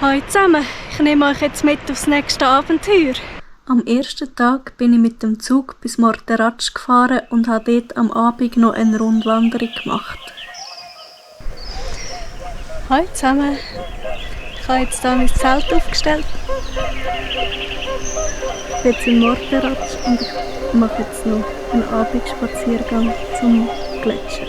Hallo zusammen, ich nehme euch jetzt mit aufs nächste Abenteuer. Am ersten Tag bin ich mit dem Zug bis Morteratsch gefahren und habe dort am Abend noch eine Rundwanderung gemacht. Hallo zusammen, ich habe jetzt hier mein Zelt aufgestellt. Ich bin jetzt in Morteratsch und ich mache jetzt noch einen Abendspaziergang zum Gletscher.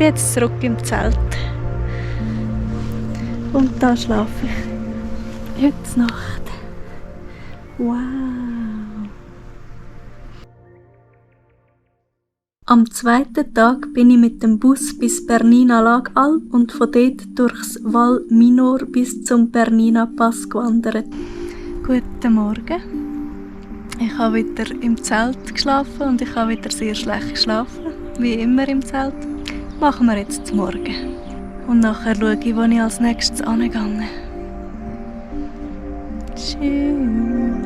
Ich bin jetzt zurück im Zelt. Und da schlafe ich. Heute Nacht. Wow. Am zweiten Tag bin ich mit dem Bus bis Bernina Lagalp und von dort durchs Val Minor bis zum Bernina Pass gewandert. Guten Morgen. Ich habe wieder im Zelt geschlafen und ich habe wieder sehr schlecht geschlafen. Wie immer im Zelt. Machen wir jetzt zum Morgen. Und nachher schaue ich, wo ich als nächstes hingehe. Schön.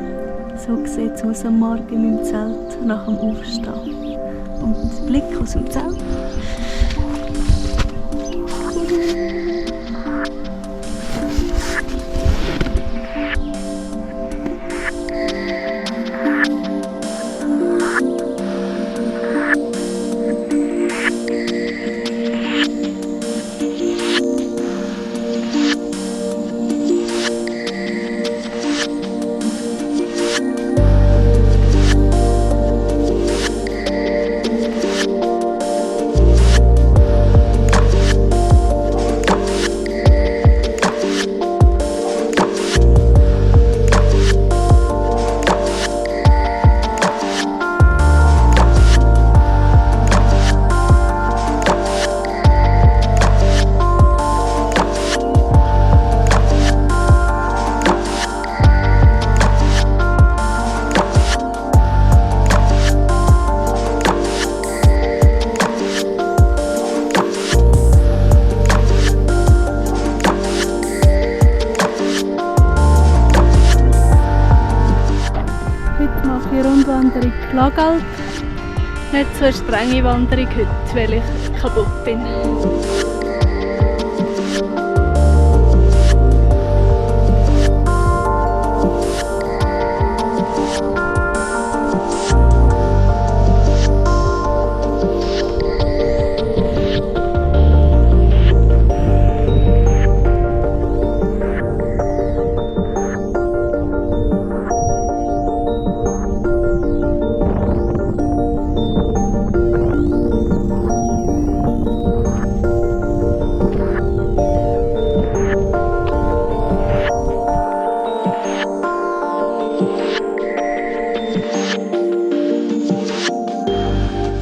So sieht es aus am Morgen in meinem Zelt nach dem Aufstehen. Und der Blick aus dem Zelt. Lagalt. Nicht so eine strenge Wanderung heute, weil ich kaputt bin.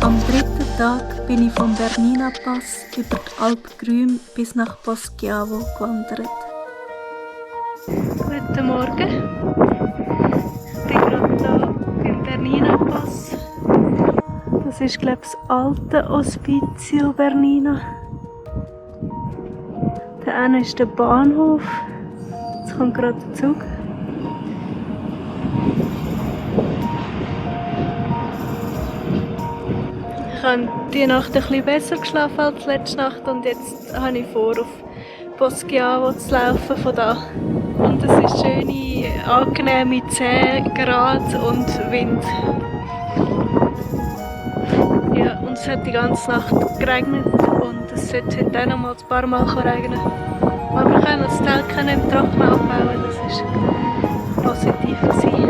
Am dritten Tag bin ich vom Bernina Pass über die Alp Grüm bis nach Poschiavo gewandert. Guten Morgen. Ich bin gerade hier beim Bernina Pass. Das ist, glaube ich, das alte Ospizio Bernina. Da hinten ist der Bahnhof. Jetzt kommt gerade der Zug. Ich habe diese Nacht ein bisschen besser geschlafen als letzte Nacht und jetzt habe ich vor, auf Poschiavo zu laufen von da. Und es ist schöne, angenehme 10 Grad und Wind. Ja, und es hat die ganze Nacht geregnet und es sollte heute auch noch mal ein paar Mal regnen. Aber wir können das Zelt im Trocknen abbauen, das ist positiv gewesen.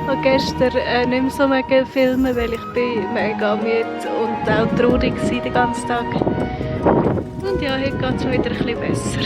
Ich habe gestern nicht mehr so mega filmen, weil ich bin mega müde und auch traurig war den ganzen Tag. Und ja, heute geht es mir wieder ein bisschen besser.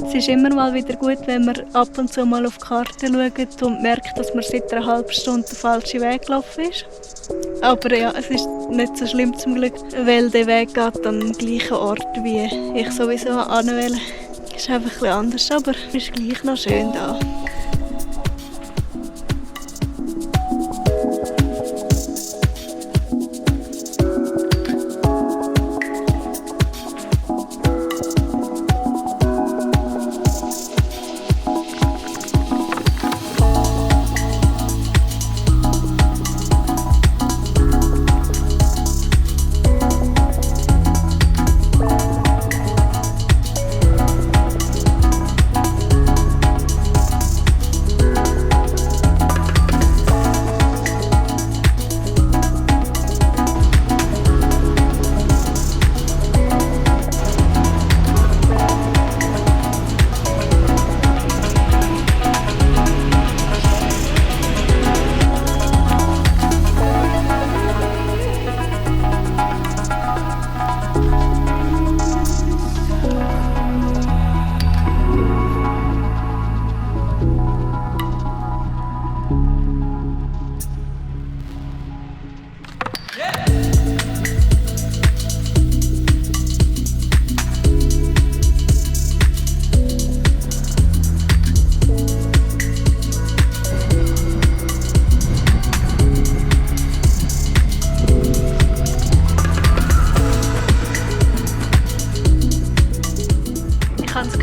Es ist immer mal wieder gut, wenn man ab und zu mal auf die Karte schaut und merkt, dass man seit einer halben Stunde den falschen Weg gelaufen ist. Aber ja, es ist nicht so schlimm zum Glück, weil der Weg geht an den gleichen Ort, wie ich sowieso anwähle. Es ist einfach ein bisschen anders, aber es ist gleich noch schön da.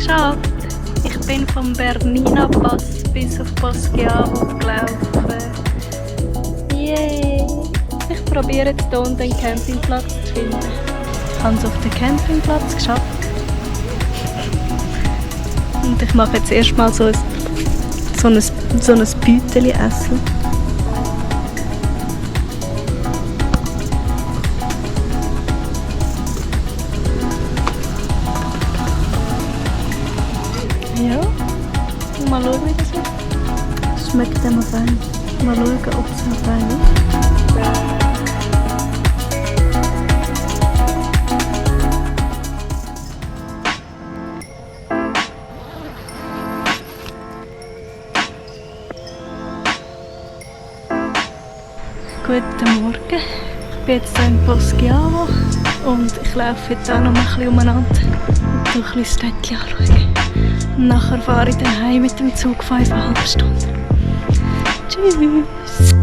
geschafft. Ich bin vom Bernina Pass bis auf Poschiavo gelaufen. Yay! Ich probiere jetzt hier unten einen Campingplatz zu finden. Ich habe es auf den Campingplatz geschafft. Und ich mache jetzt erstmal so ein Büteli essen. Ja, mal schauen, wie das wird. Schmeckt dem auf einen. Mal schauen, ob es auf einen ist. Guten Morgen, ich bin jetzt hier in Poschiavo und ich laufe jetzt auch noch ein bisschen umeinander und ein bisschen das Städtchen anschauen. Und nachher fahre ich dann heim mit dem Zug 5,5 Stunden. Tschüss!